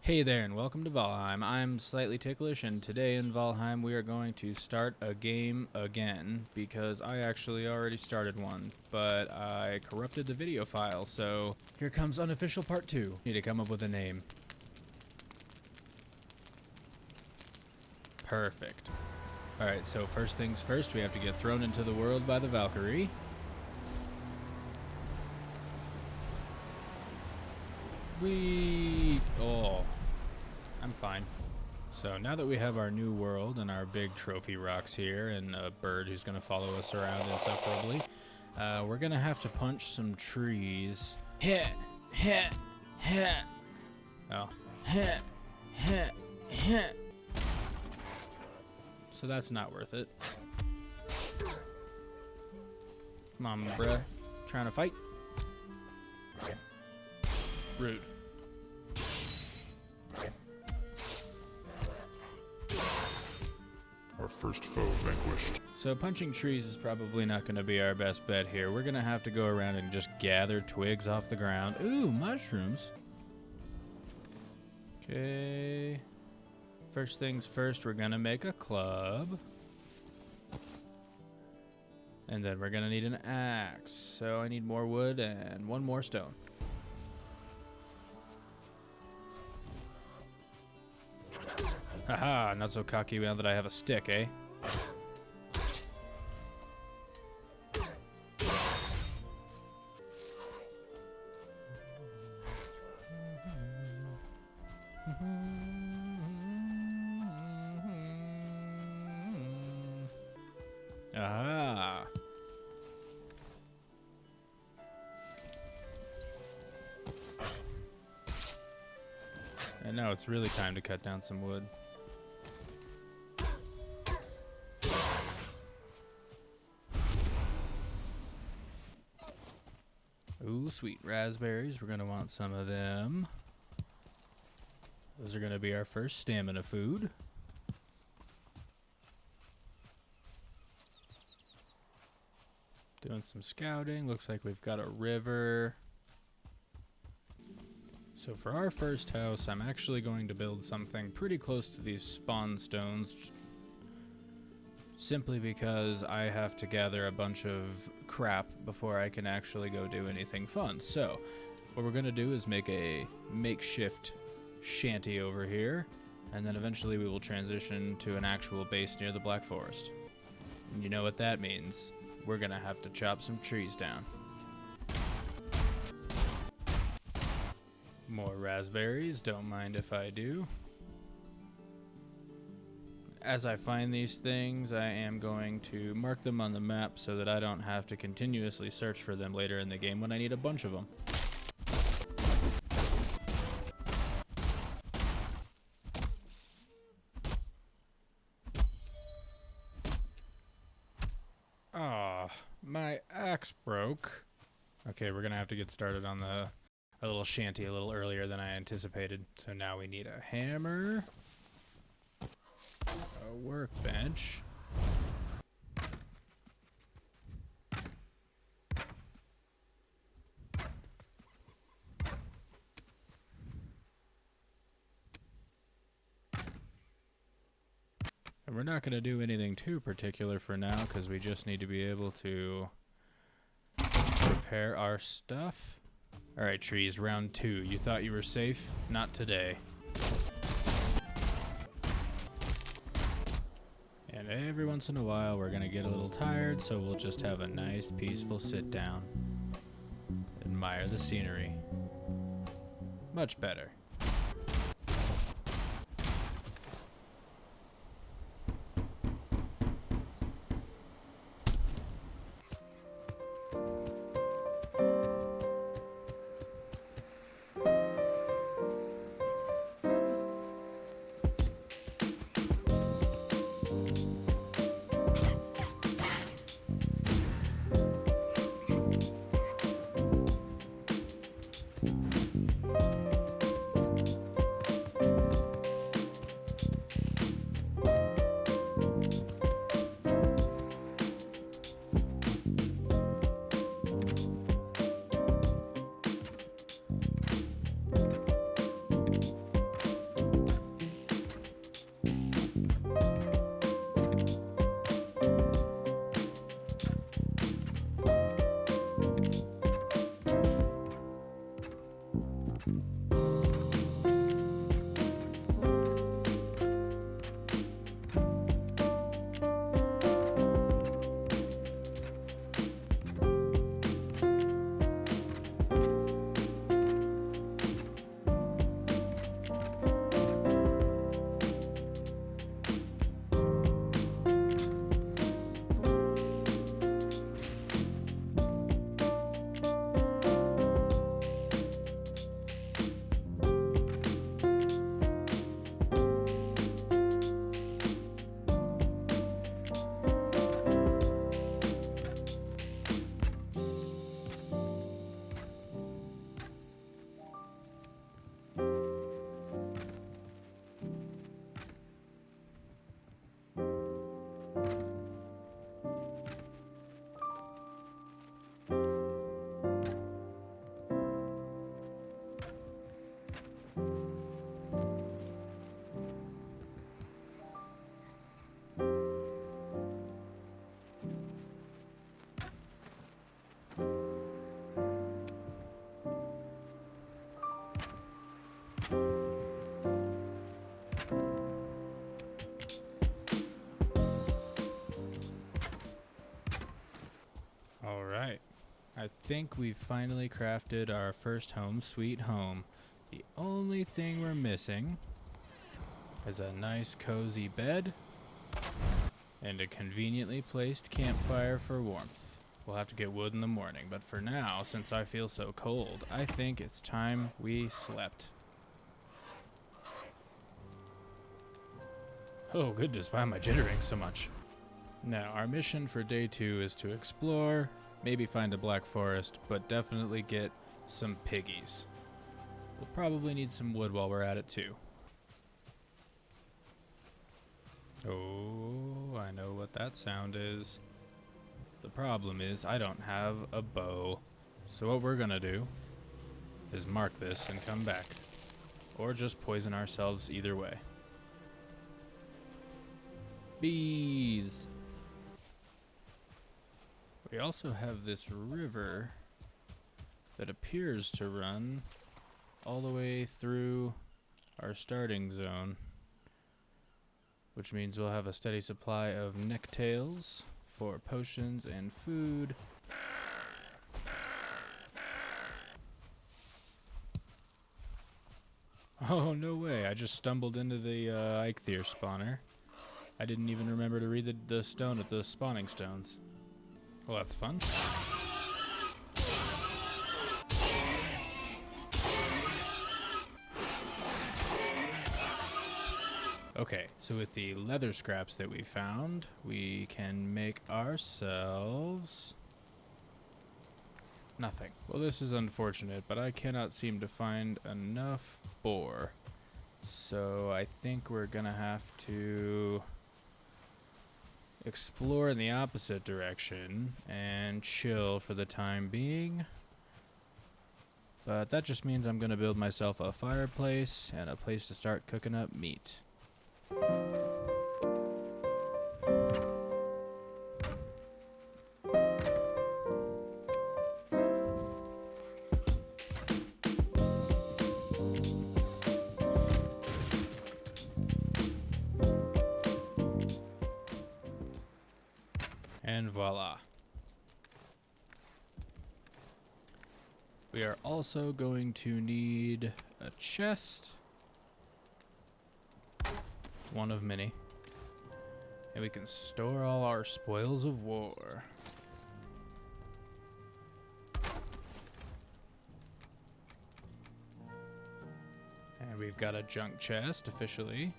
Hey there and welcome to Valheim. I'm slightly ticklish, and today in Valheim we are going to start a game again because I actually already started one, but I corrupted the video file, so here comes unofficial part 2. Need to come up with a name. Perfect. Alright, so first things first, we have to get thrown into the world by the Valkyrie. Oh, I'm fine. So now that we have our new world and our big trophy rocks here and a bird who's going to follow us around insufferably, we're going to have to punch some trees. Hit, hit, hit. Oh, hit, hit, hit. So that's not worth it. Come on, bruh. Trying to fight? Rude. Our first foe vanquished. So punching trees is probably not going to be our best bet here. We're going to have to go around and just gather twigs off the ground. Ooh, mushrooms. Okay. First things first, we're going to make a club. And then we're going to need an axe. So I need more wood and one more stone. Haha, not so cocky now that I have a stick, eh? Aha! And now it's really time to cut down some wood. Ooh, sweet raspberries. We're going to want some of them. Those are going to be our first stamina food. Doing some scouting. Looks like we've got a river. So for our first house, I'm actually going to build something pretty close to these spawn stones, simply because I have to gather a bunch of crap before I can actually go do anything fun. So what we're going to do is make a makeshift shanty over here, and then eventually we will transition to an actual base near the Black Forest. And you know what that means. We're going to have to chop some trees down. More raspberries, don't mind if I do. As I find these things, I am going to mark them on the map so that I don't have to continuously search for them later in the game when I need a bunch of them. Ah, my axe broke. Okay, we're gonna have to get started on a little shanty a little earlier than I anticipated. So now we need a hammer. A workbench. And we're not going to do anything too particular for now because we just need to be able to prepare our stuff. Alright, trees, round 2. You thought you were safe? Not today. And every once in a while we're gonna get a little tired, so we'll just have a nice peaceful sit down. Admire the scenery. Much better. I think we've finally crafted our first home sweet home. The only thing we're missing is a nice cozy bed and a conveniently placed campfire for warmth. We'll have to get wood in the morning, but for now, since I feel so cold, I think it's time we slept. Oh goodness, why am I jittering so much? Now, our mission for day 2 is to explore, maybe find a black forest, but definitely get some piggies. We'll probably need some wood while we're at it too. Oh, I know what that sound is. The problem is I don't have a bow. So what we're gonna do is mark this and come back. Or just poison ourselves either way. Bees! We also have this river that appears to run all the way through our starting zone, which means we'll have a steady supply of necktails for potions and food. Oh, no way. I just stumbled into the Eikthyr spawner. I didn't even remember to read the stone at the spawning stones. Well, that's fun. Okay, so with the leather scraps that we found, we can make ourselves nothing. Well, this is unfortunate, but I cannot seem to find enough boar. So I think we're gonna have to explore in the opposite direction and chill for the time being. But that just means I'm gonna build myself a fireplace and a place to start cooking up meat. And voila. We are also going to need a chest. One of many. And we can store all our spoils of war. And we've got a junk chest officially.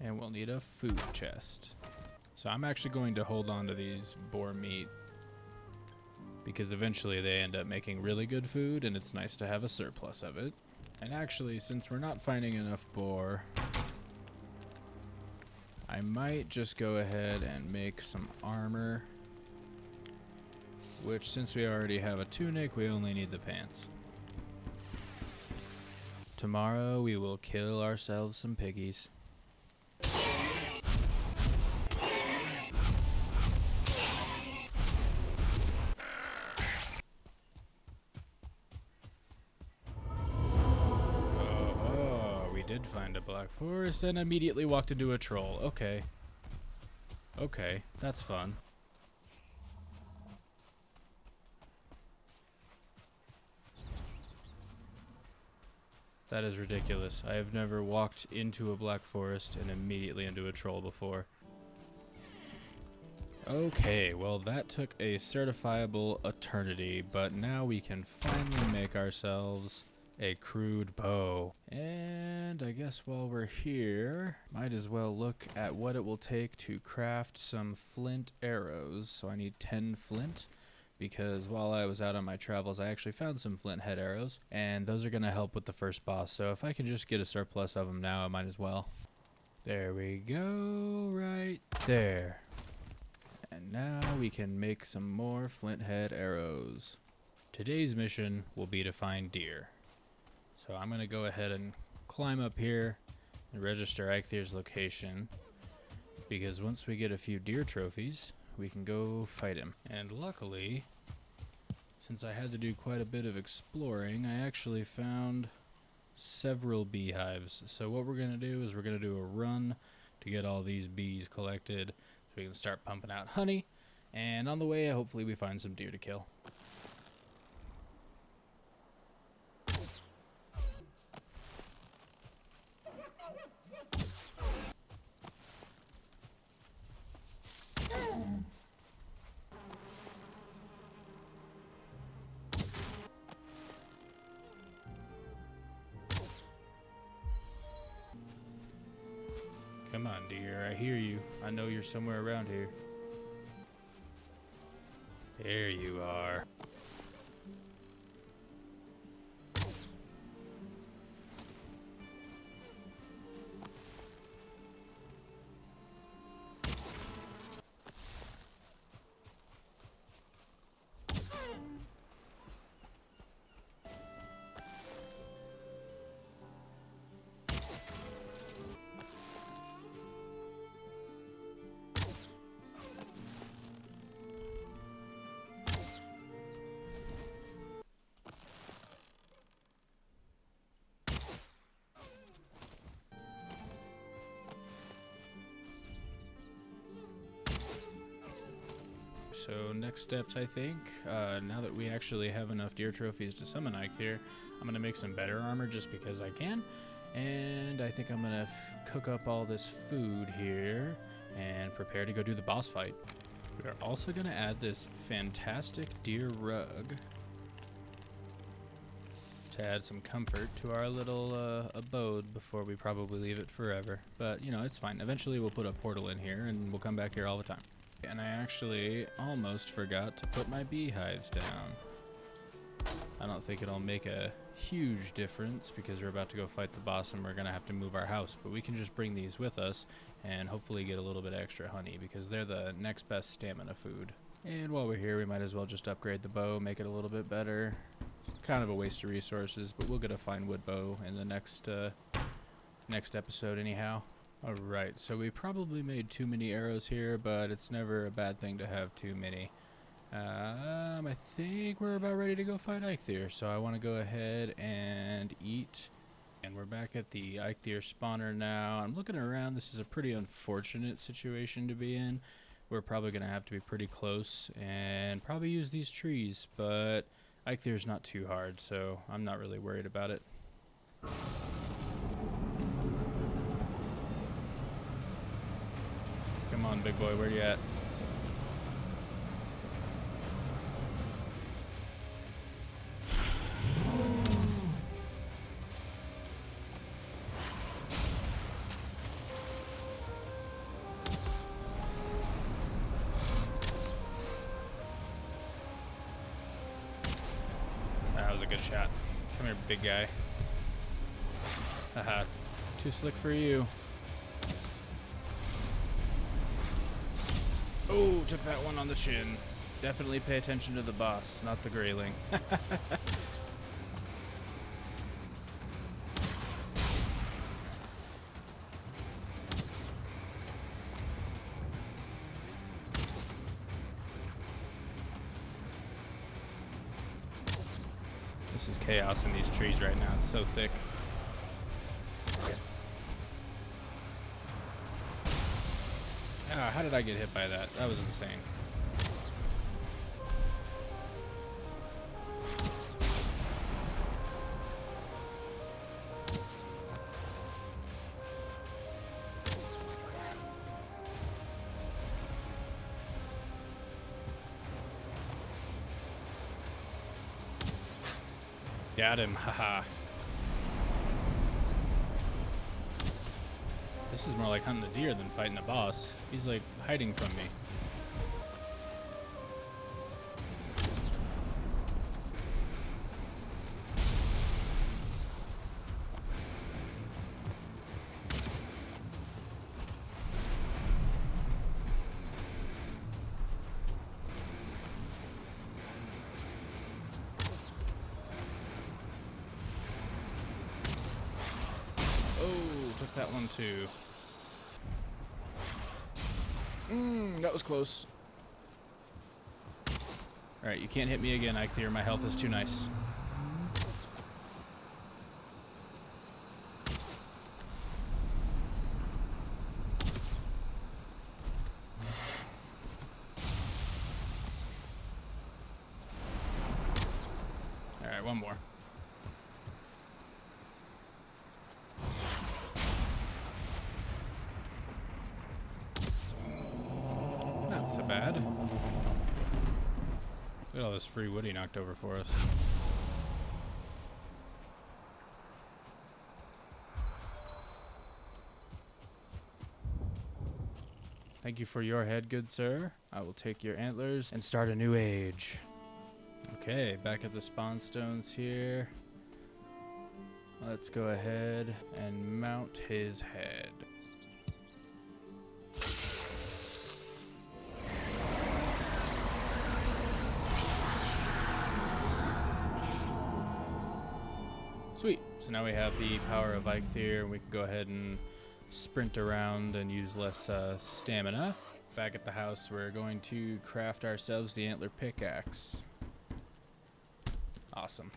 And we'll need a food chest. So I'm actually going to hold on to these boar meat because eventually they end up making really good food and it's nice to have a surplus of it. And actually, since we're not finding enough boar, I might just go ahead and make some armor, which since we already have a tunic, we only need the pants. Tomorrow we will kill ourselves some piggies. Did find a black forest and immediately walked into a troll. Okay. Okay, that's fun. That is ridiculous. I have never walked into a black forest and immediately into a troll before. Okay, well that took a certifiable eternity, but now we can finally make ourselves a crude bow. And I guess while we're here, might as well look at what it will take to craft some flint arrows. So I need 10 flint because while I was out on my travels, I actually found some flint head arrows and those are going to help with the first boss. So if I can just get a surplus of them now, I might as well. There we go, right there. And now we can make some more flint head arrows. Today's mission will be to find deer. So I'm going to go ahead and climb up here and register Eikthyr's location, because once we get a few deer trophies, we can go fight him. And luckily, since I had to do quite a bit of exploring, I actually found several beehives. So what we're going to do is we're going to do a run to get all these bees collected so we can start pumping out honey. And on the way, hopefully we find some deer to kill. Come on, dear. I hear you. I know you're somewhere around here. There you are. So next steps, I think, now that we actually have enough deer trophies to summon Eikthyr, I'm going to make some better armor just because I can. And I think I'm going to cook up all this food here and prepare to go do the boss fight. We are also going to add this fantastic deer rug to add some comfort to our little abode before we probably leave it forever. But, you know, it's fine. Eventually we'll put a portal in here and we'll come back here all the time. And I actually almost forgot to put my beehives down. I don't think it'll make a huge difference because we're about to go fight the boss and we're going to have to move our house. But we can just bring these with us and hopefully get a little bit extra honey because they're the next best stamina food. And while we're here, we might as well just upgrade the bow, make it a little bit better. Kind of a waste of resources, but we'll get a fine wood bow in the next episode anyhow. Alright, so we probably made too many arrows here, but it's never a bad thing to have too many. I think we're about ready to go fight Eikthyr, so I want to go ahead and eat. And we're back at the Eikthyr spawner now. I'm looking around. This is a pretty unfortunate situation to be in. We're probably going to have to be pretty close and probably use these trees, but Eiktyr's not too hard, so I'm not really worried about it. Come on, big boy, where you at? That was a good shot. Come here, big guy. Haha, too slick for you. Oh, took that one on the chin. Definitely pay attention to the boss, not the grayling. This is chaos in these trees right now. It's so thick. Ah, how did I get hit by that? That was insane. Got him, haha. This is more like hunting a deer than fighting a boss. He's like hiding from me. Oh, took that one too. That was close. Alright, you can't hit me again, Eikthyr. My health is too nice. Alright, one more. not so bad. Look at all this free wood he knocked over for us. Thank you for your head, good sir. I will take your antlers and start a new age. Okay, back at the spawn stones here. Let's go ahead and mount his head. Sweet. So now we have the power of Eikthyr, and we can go ahead and sprint around and use less stamina. Back at the house, we're going to craft ourselves the antler pickaxe. Awesome.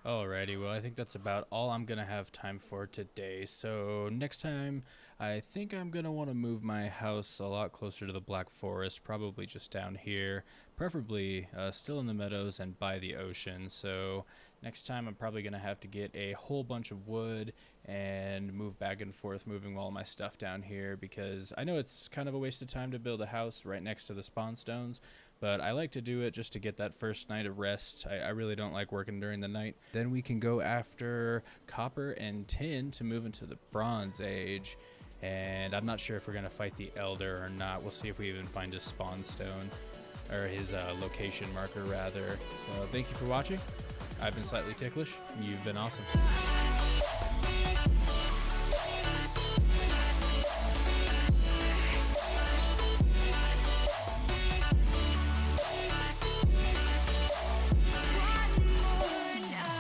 Alrighty, well, I think that's about all I'm going to have time for today. So next time, I think I'm going to want to move my house a lot closer to the Black Forest, probably just down here, preferably still in the meadows and by the ocean. So next time, I'm probably going to have to get a whole bunch of wood and move back and forth, moving all my stuff down here, because I know it's kind of a waste of time to build a house right next to the spawn stones, but I like to do it just to get that first night of rest. I really don't like working during the night. Then we can go after copper and tin to move into the Bronze Age, and I'm not sure if we're going to fight the Elder or not. We'll see if we even find his spawn stone, or his location marker rather. So thank you for watching. I've been Slightly Ticklish. You've been awesome.